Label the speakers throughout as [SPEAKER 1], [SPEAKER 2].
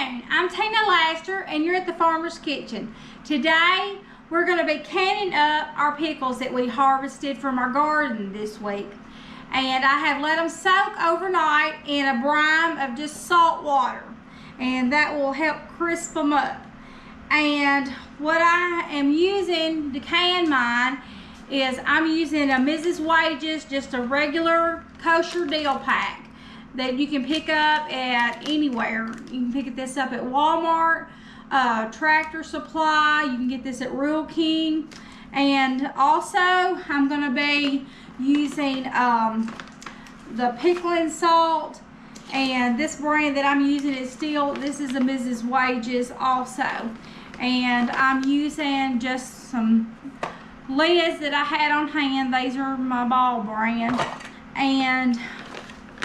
[SPEAKER 1] afternoon. I'm Tina Laster and you're at the Farmer's Kitchen. Today we're going to be canning up our pickles that we harvested from our garden this week. And I have let them soak overnight in a brine of just salt water, and that will help crisp them up. And what I am using to can mine is I'm using a Mrs. Wages, just a regular kosher dill pack that you can pick up at anywhere. You can pick this up at Walmart, Tractor Supply. You can get this at Rural King. And also I'm going to be using the pickling salt, and this brand that I'm using is Dill. This is a Mrs. Wages also. And I'm using just some lids that I had on hand. These are my Ball brand. And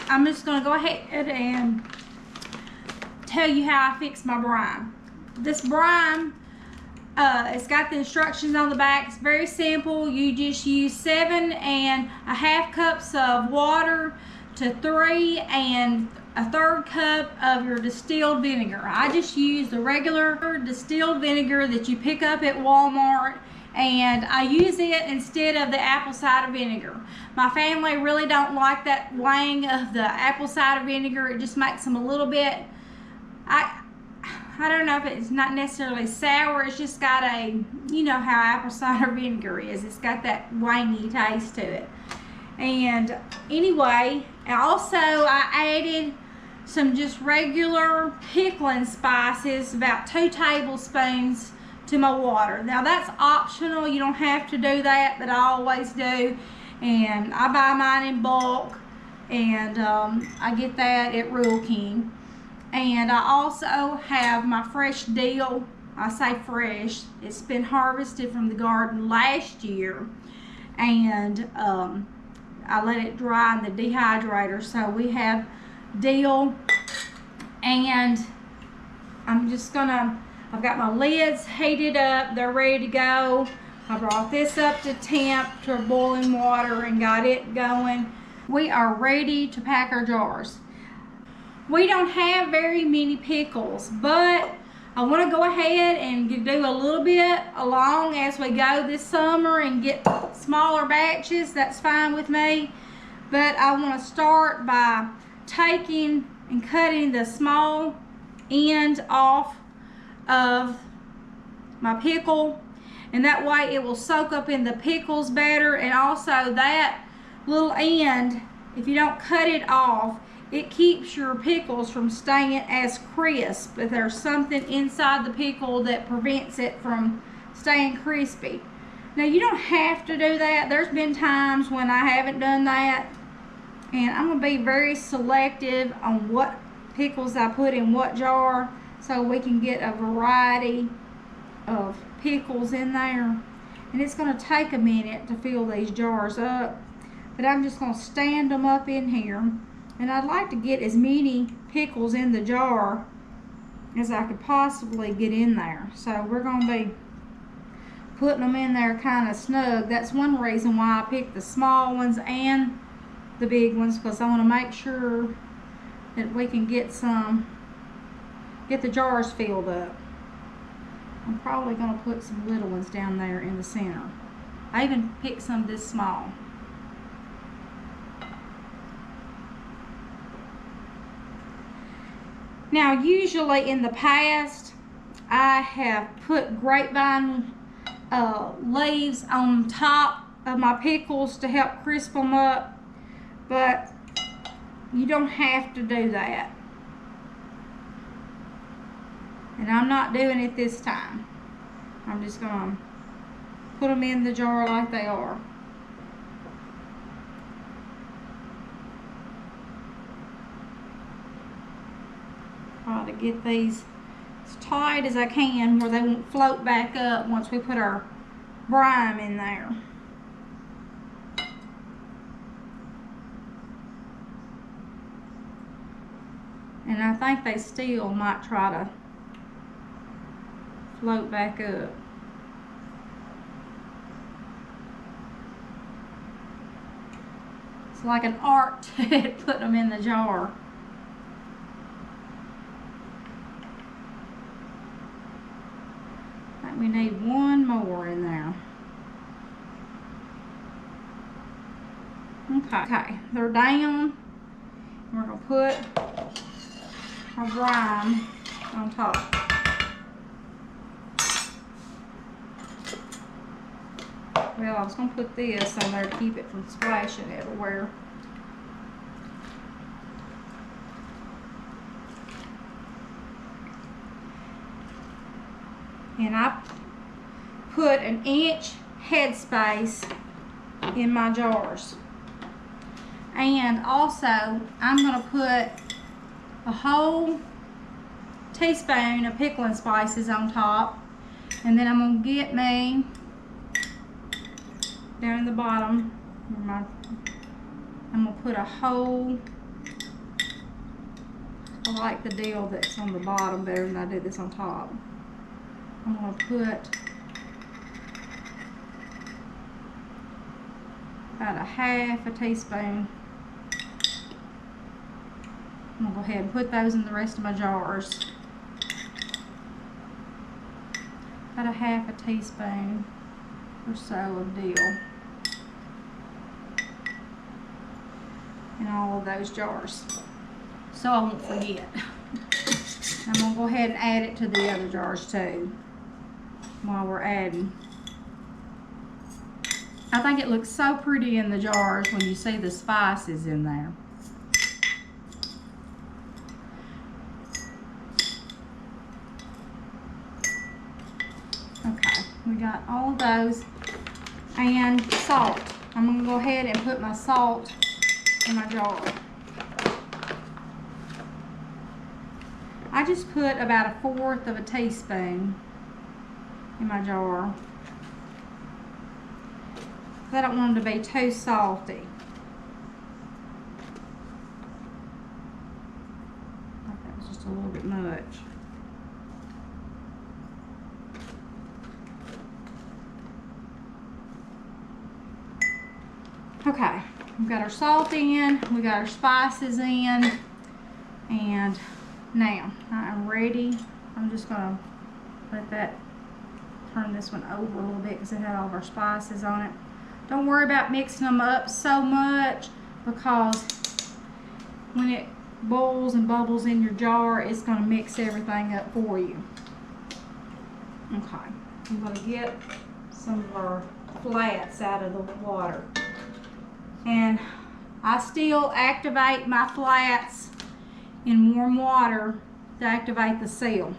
[SPEAKER 1] I'm just going to go ahead and tell you how I fix my brine. This brine, it's got the instructions on the back. It's very simple. You just use 7 1/2 cups of water to 3 1/3 cup of your distilled vinegar. I just use the regular distilled vinegar that you pick up at Walmart, and I use it instead of the apple cider vinegar. My family really don't like that wang of the apple cider vinegar. It just makes them a little bit, I don't know if it's not necessarily sour. It's just got a, you know how apple cider vinegar is. It's got that wangy taste to it. And anyway, also I added some just regular pickling spices, about 2 tablespoons to my water. Now that's optional. You don't have to do that, but I always do. And I buy mine in bulk, and I get that at Rural King. And I also have my fresh dill. I say fresh, it's been harvested from the garden last year, and I let it dry in the dehydrator. So we have dill, and I've got my lids heated up, they're ready to go. I brought this up to temp to boiling water and got it going. We are ready to pack our jars. We don't have very many pickles, but I want to go ahead and do a little bit along as we go this summer and get smaller batches. That's fine with me. But I want to start by taking and cutting the small end off of my pickle, and that way it will soak up in the pickles better. And also that little end, if you don't cut it off, it keeps your pickles from staying as crisp. But there's something inside the pickle that prevents it from staying crispy. Now you don't have to do that. There's been times when I haven't done that, and I'm going to be very selective on what pickles I put in what jar, so we can get a variety of pickles in there. And it's going to take a minute to fill these jars up, but I'm just going to stand them up in here. And I'd like to get as many pickles in the jar as I could possibly get in there. So we're going to be putting them in there kind of snug. That's one reason why I picked the small ones and the big ones, because I want to make sure that we can get the jars filled up. I'm probably going to put some little ones down there in the center. I even picked some this small. Now usually in the past I have put grapevine leaves on top of my pickles to help crisp them up, but you don't have to do that. And I'm not doing it this time. I'm just going to put them in the jar like they are. Try to get these as tight as I can where they won't float back up once we put our brine in there. And I think they still might try to float back up. It's like an art to put them in the jar. I think we need one more in there. Okay, they're down. We're going to put our brine on top. Well, I was going to put this on there to keep it from splashing everywhere. And I put an inch headspace in my jars. And also, I'm going to put a whole teaspoon of pickling spices on top. And then I'm going to get me, down in the bottom, I'm going to put a whole, I like the dill that's on the bottom better than I do this on top. I'm going to put about a half a teaspoon. I'm going to go ahead and put those in the rest of my jars. About a half a teaspoon or so of dill in all of those jars, so I won't forget. I'm going to go ahead and add it to the other jars too while we're adding. I think it looks so pretty in the jars when you see the spices in there. Okay, we got all of those. And salt. I'm going to go ahead and put my salt in my jar. I just put about 1/4 of a teaspoon in my jar. I don't want them to be too salty. I think that was just a little bit much. Okay, we've got our salt in, we got our spices in, and now I am ready. I'm just gonna let that, turn this one over a little bit because it had all of our spices on it. Don't worry about mixing them up so much, because when it boils and bubbles in your jar, it's going to mix everything up for you. Okay, I'm going to get some of our flats out of the water. And I still activate my flats in warm water to activate the seal.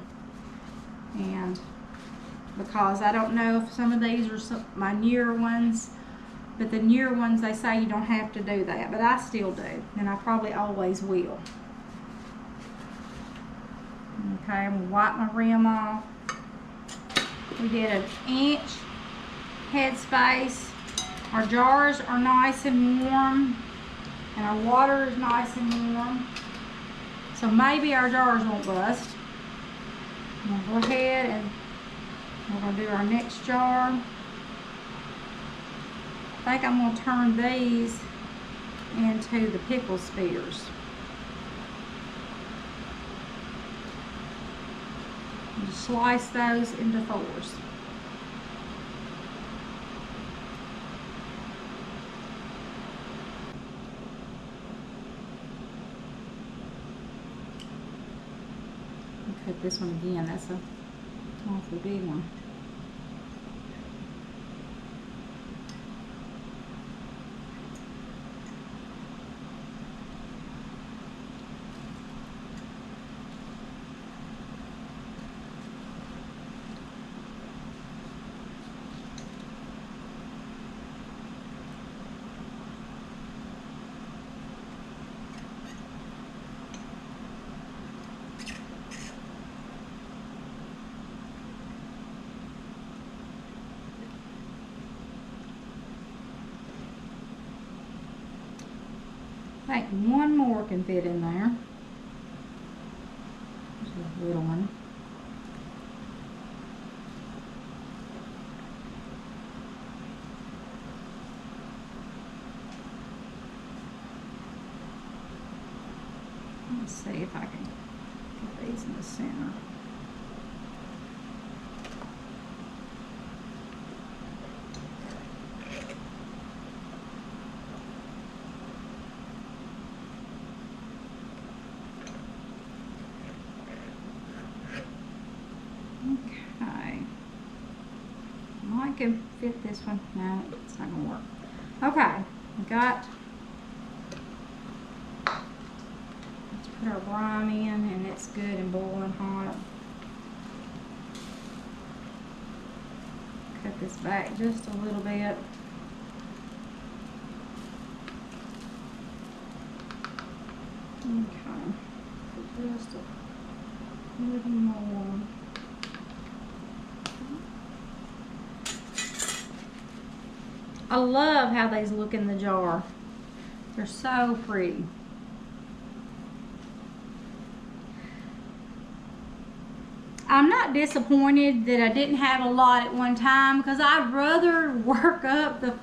[SPEAKER 1] And because I don't know if some of these are my newer ones, but the newer ones, they say you don't have to do that, but I still do, and I probably always will. Okay, I'm gonna wipe my rim off. We did an inch headspace. Our jars are nice and warm, and our water is nice and warm, so maybe our jars won't bust. I'm gonna go ahead and we're gonna do our next jar. I think I'm going to turn these into the pickle spears. And just slice those into 4s. Cut this one again. That's a awful big one. I think one more can fit in there. Just a little one. Let's see if I can get these in the center. Okay. I can fit this one. No, it's not gonna work. Okay, we got. Let's put our brine in, and it's good and boiling hot. Cut this back just a little bit. Okay, just a little more. I love how these look in the jar. They're so pretty. I'm not disappointed that I didn't have a lot at one time, because I'd rather work up the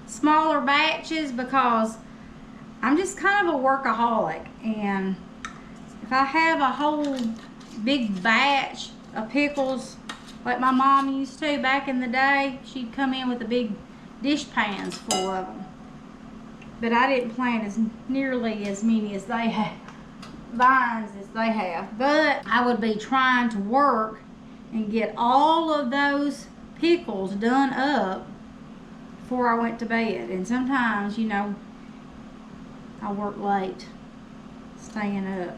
[SPEAKER 1] smaller batches, because I'm just kind of a workaholic, and if I have a whole big batch of pickles like my mom used to back in the day, she'd come in with a big dish pans full of them. But I didn't plant as nearly as many as they have, vines as they have. But I would be trying to work and get all of those pickles done up before I went to bed. And sometimes, you know, I work late, staying up.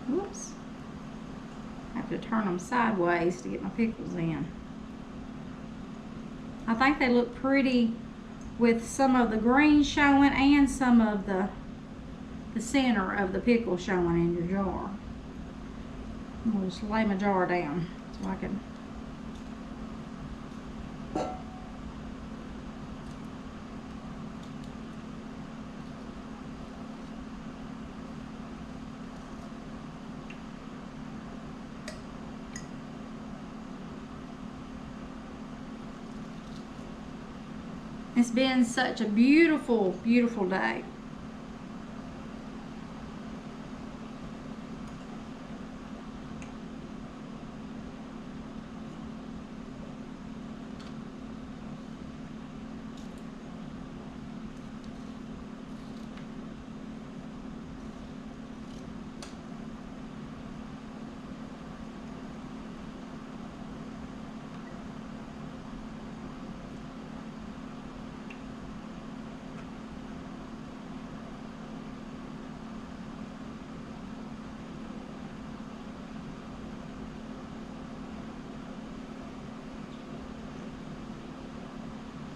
[SPEAKER 1] Whoops. I have to turn them sideways to get my pickles in. I think they look pretty with some of the green showing and some of the center of the pickle showing in your jar. I'm going to just lay my jar down so I can. It's been such a beautiful, beautiful day.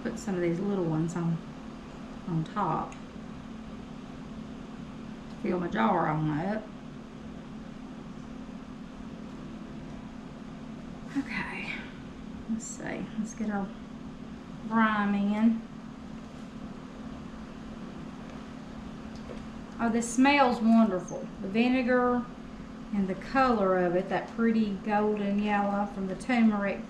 [SPEAKER 1] Put some of these little ones on top. Fill my jar on up. Okay, let's see. Let's get our brine in. Oh, this smells wonderful. The vinegar and the color of it, that pretty golden yellow from the turmeric.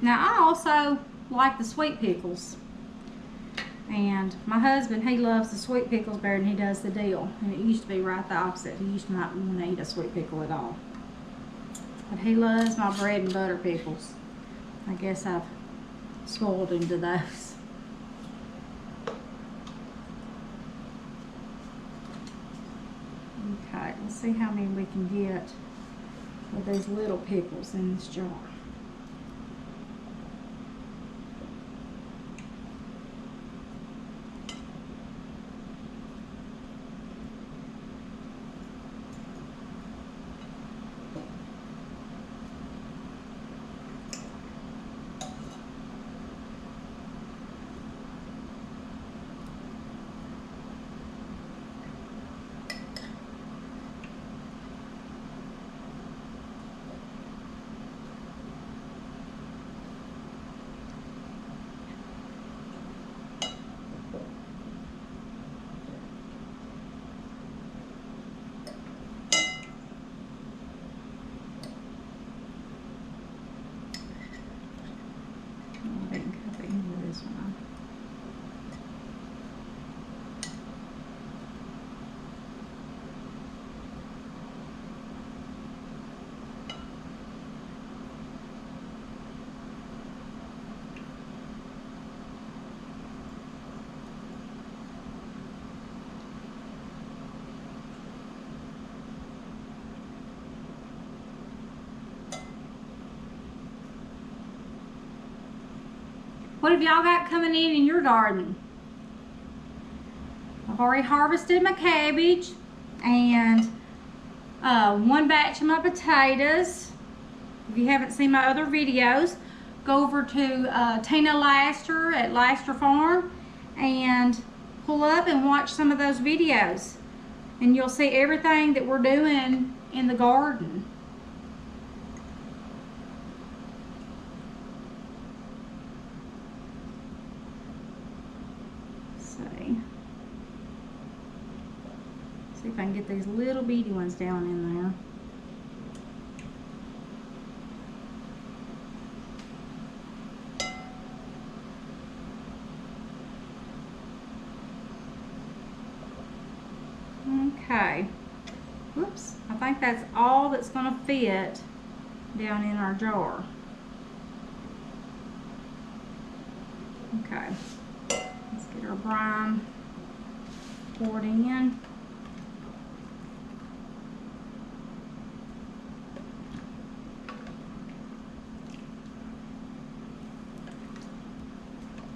[SPEAKER 1] Now, I also like the sweet pickles, and my husband, he loves the sweet pickles better than he does the dill, and it used to be right the opposite. He used to not want to eat a sweet pickle at all, but he loves my bread and butter pickles. I guess I've spoiled him to those. Okay, let's see how many we can get with these little pickles in this jar. What have y'all got coming in your garden? I've already harvested my cabbage and one batch of my potatoes. If you haven't seen my other videos, go over to Tina Laster at Laster Farm and pull up and watch some of those videos. And you'll see everything that we're doing in the garden. See if I can get these little bitty ones down in there. Okay. Whoops. I think that's all that's going to fit down in our jar. Okay. Let's get our brine poured in.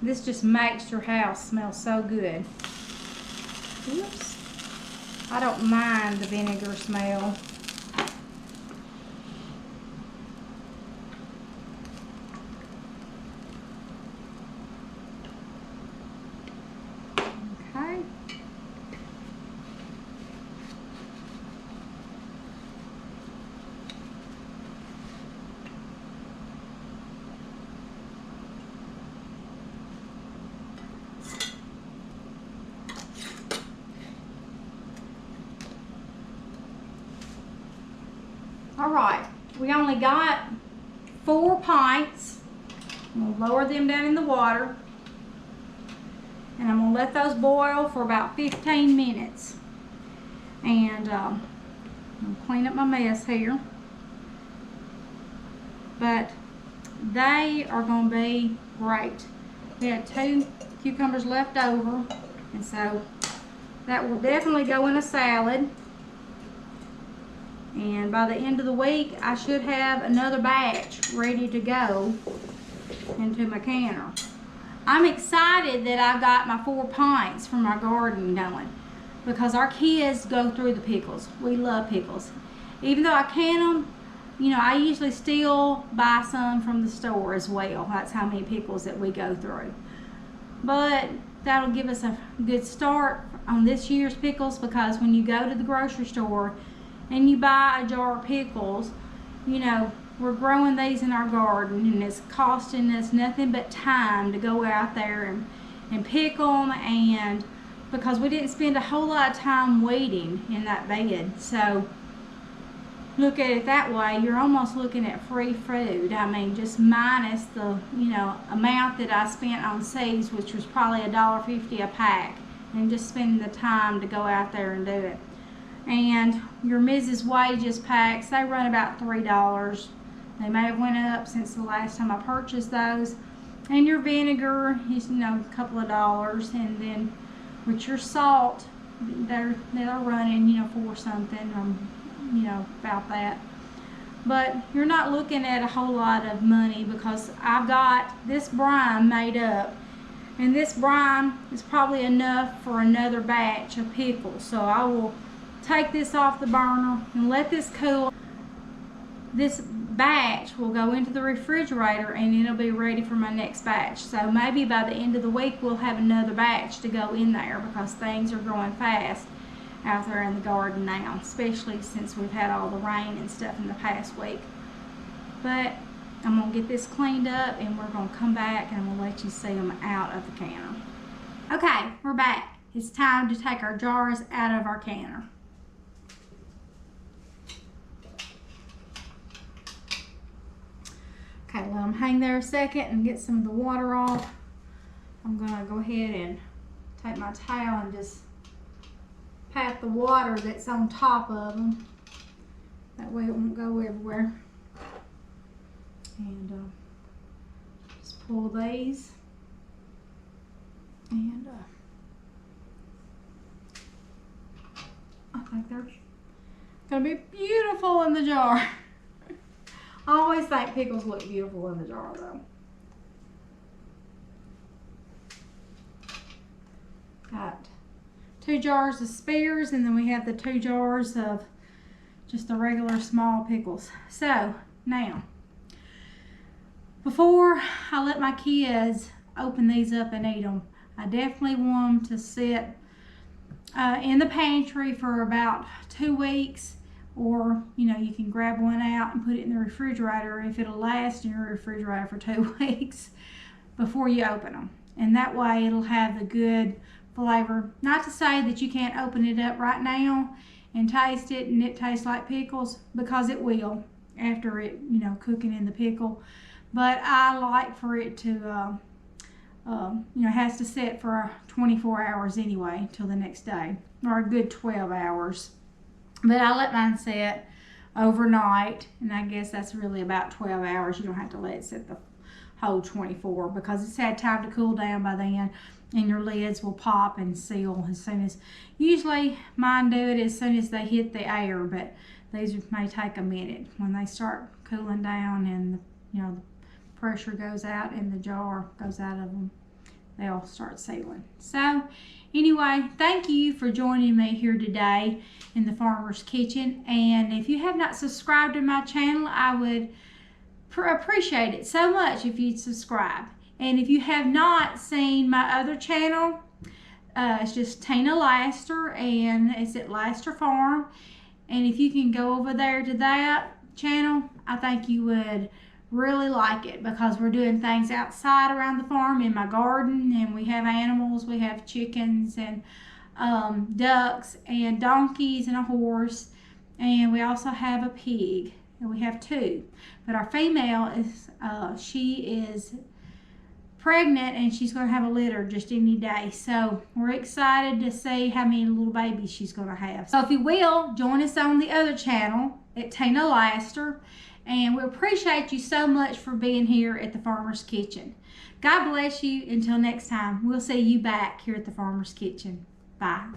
[SPEAKER 1] This just makes your house smell so good. Oops. I don't mind the vinegar smell. Okay. Alright, we only got 4 pints. I'm going to lower them down in the water. And I'm going to let those boil for about 15 minutes. And I'm going to clean up my mess here. But they are going to be great. We had 2 cucumbers left over. And so that will definitely go in a salad. And by the end of the week, I should have another batch ready to go into my canner. I'm excited that I got my 4 pints from our garden going because our kids go through the pickles. We love pickles. Even though I can them, you know, I usually still buy some from the store as well. That's how many pickles that we go through. But that'll give us a good start on this year's pickles, because when you go to the grocery store and you buy a jar of pickles, you know, we're growing these in our garden and it's costing us nothing but time to go out there and pick them, and because we didn't spend a whole lot of time waiting in that bed. So look at it that way, you're almost looking at free food. I mean, just minus the, you know, amount that I spent on seeds, which was probably $1.50 a pack, and just spending the time to go out there and do it. And your Mrs. Wages packs, they run about $3. They may have went up since the last time I purchased those. And your vinegar is, you know, a couple of dollars. And then with your salt, they're running, you know, for something, you know, about that. But you're not looking at a whole lot of money, because I've got this brine made up. And this brine is probably enough for another batch of pickles. So I will take this off the burner and let this cool. This batch will go into the refrigerator and it'll be ready for my next batch. So maybe by the end of the week we'll have another batch to go in there, because things are growing fast out there in the garden now, especially since we've had all the rain and stuff in the past week. But I'm going to get this cleaned up and we're going to come back and I'm going to let you see them out of the canner. Okay, we're back. It's time to take our jars out of our canner. Okay, let them hang there a second and get some of the water off. I'm going to go ahead and take my towel and just pat the water that's on top of them. That way it won't go everywhere. And just pull these. And I think they're going to be beautiful in the jar. I always think pickles look beautiful in the jar though. Got 2 jars of spares, and then we have the 2 jars of just the regular small pickles. So now, before I let my kids open these up and eat them, I definitely want them to sit in the pantry for about 2 weeks, or you can grab one out and put it in the refrigerator if it'll last in your refrigerator for 2 weeks before you open them. And that way it'll have the good flavor. Not to say that you can't open it up right now and taste it and it tastes like pickles, because it will after it, cooking in the pickle. But I like for it to, has to sit for 24 hours anyway till the next day, or a good 12 hours. But I let mine sit overnight, and I guess that's really about 12 hours. You don't have to let it sit the whole 24, because it's had time to cool down by then, and your lids will pop and seal as soon as, usually mine do it as soon as they hit the air, but these may take a minute. When they start cooling down and the pressure goes out and the jar goes out of them, they'll start sealing. So anyway, thank you for joining me here today in the Farmer's Kitchen. And if you have not subscribed to my channel, I would appreciate it so much if you'd subscribe. And if you have not seen my other channel, it's just Tina Laster, and it's at Laster Farm. And if you can go over there to that channel, I think you would really like it, because we're doing things outside around the farm in my garden, and we have animals. We have chickens and ducks and donkeys and a horse, and we also have a pig, and we have 2. But our female is she is pregnant, and she's going to have a litter just any day. So we're excited to see how many little babies she's going to have. So if you will, join us on the other channel at Tina Laster. And we appreciate you so much for being here at the Farmer's Kitchen. God bless you. Until next time, we'll see you back here at the Farmer's Kitchen. Bye.